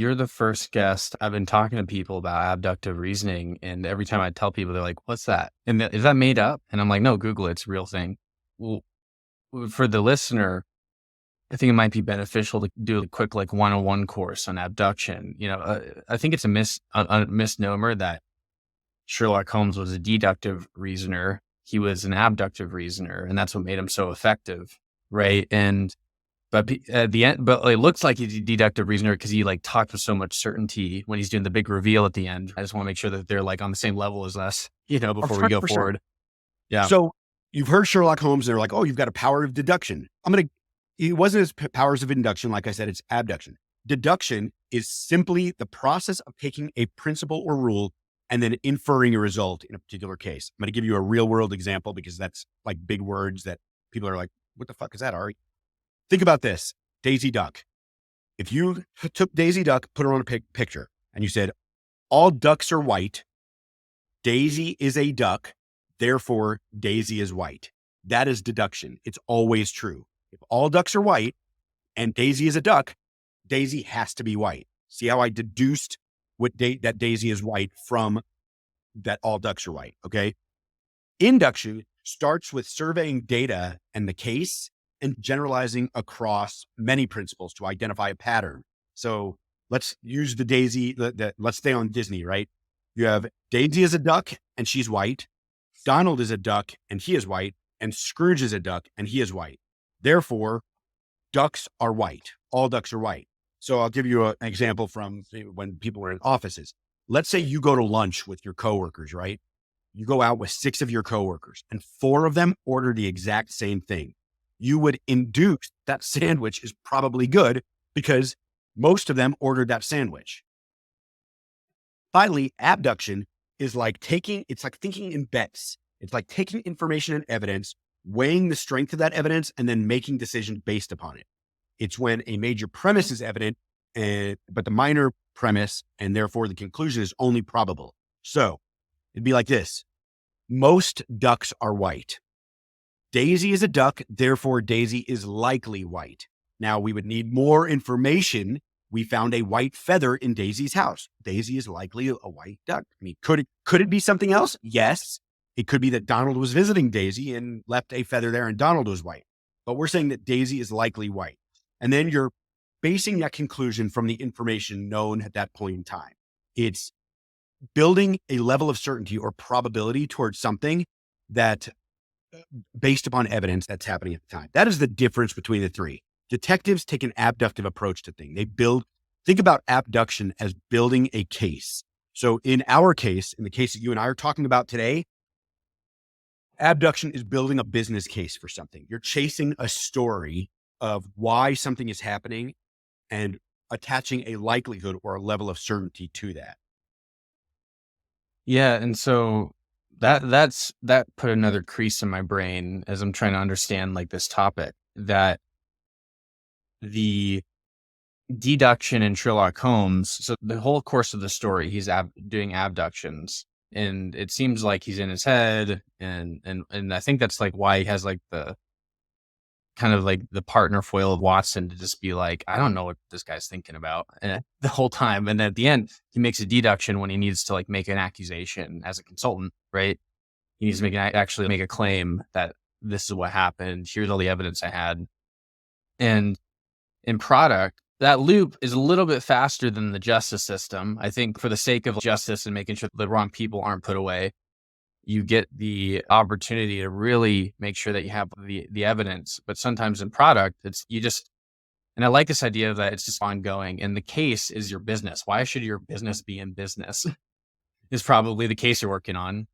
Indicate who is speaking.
Speaker 1: You're the first guest. I've been talking to people about abductive reasoning, and every time I tell people, they're like, "What's that? And is that made up?" And I'm like, "No, Google it. It's a real thing." Well, for the listener, I think it might be beneficial to do a quick like one-on-one course on abduction. I think it's a misnomer that Sherlock Holmes was a deductive reasoner. He was an abductive reasoner, and that's what made him so effective, right? At the end, but it looks like he's a deductive reasoner because he like talked with so much certainty when he's doing the big reveal at the end. I just want to make sure that they're like on the same level as us, before we go
Speaker 2: 100%.
Speaker 1: forward. Yeah.
Speaker 2: So you've heard Sherlock Holmes. They're like, oh, you've got a power of deduction. It wasn't as powers of induction. Like I said, it's abduction. Deduction is simply the process of taking a principle or rule and then inferring a result in a particular case. I'm going to give you a real world example because that's like big words that people are like, what the fuck is that, Ari? Think about this. Daisy Duck. If you took Daisy Duck, put her on a picture, and you said, all ducks are white, Daisy is a duck, therefore Daisy is white. That is deduction. It's always true. If all ducks are white and Daisy is a duck, Daisy has to be white. See how I deduced that Daisy is white from that all ducks are white, okay? Induction starts with surveying data and the case and generalizing across many principles to identify a pattern. So let's use the Daisy, let's stay on Disney, right? You have Daisy is a duck and she's white. Donald is a duck and he is white. And Scrooge is a duck and he is white. Therefore, ducks are white. All ducks are white. So I'll give you an example from when people were in offices. Let's say you go to lunch with your coworkers, right? You go out with 6 of your coworkers and 4 of them order the exact same thing. You would induce that sandwich is probably good because most of them ordered that sandwich. Finally, abduction is it's like thinking in bets. It's like taking information and evidence, weighing the strength of that evidence, and then making decisions based upon it. It's when a major premise is evident, but the minor premise, and therefore the conclusion is only probable. So it'd be like this. Most ducks are white. Daisy is a duck, therefore Daisy is likely white. Now we would need more information. We found a white feather in Daisy's house. Daisy is likely a white duck. I mean, could it be something else? Yes. It could be that Donald was visiting Daisy and left a feather there and Donald was white. But we're saying that Daisy is likely white. And then you're basing that conclusion from the information known at that point in time. It's building a level of certainty or probability towards something that based upon evidence that's happening at the time. That is the difference between the three. Detectives take an abductive approach to things. Think about abduction as building a case. So in our case, in the case that you and I are talking about today, abduction is building a business case for something. You're chasing a story of why something is happening and attaching a likelihood or a level of certainty to that.
Speaker 1: Yeah. And so that put another crease in my brain as I'm trying to understand like this topic, that the deduction in Sherlock Holmes. So the whole course of the story, he's doing abductions, and it seems like he's in his head, and I think that's like why he has like the kind of like the partner foil of Watson to just be like, I don't know what this guy's thinking about the whole time. And at the end, he makes a deduction when he needs to like make an accusation as a consultant, right? He needs to actually make a claim that this is what happened. Here's all the evidence I had. And in product, that loop is a little bit faster than the justice system. I think for the sake of justice and making sure the wrong people aren't put away, you get the opportunity to really make sure that you have the evidence. But sometimes in product, and I like this idea that it's just ongoing. And the case is your business. Why should your business be in business? Is probably the case you're working on.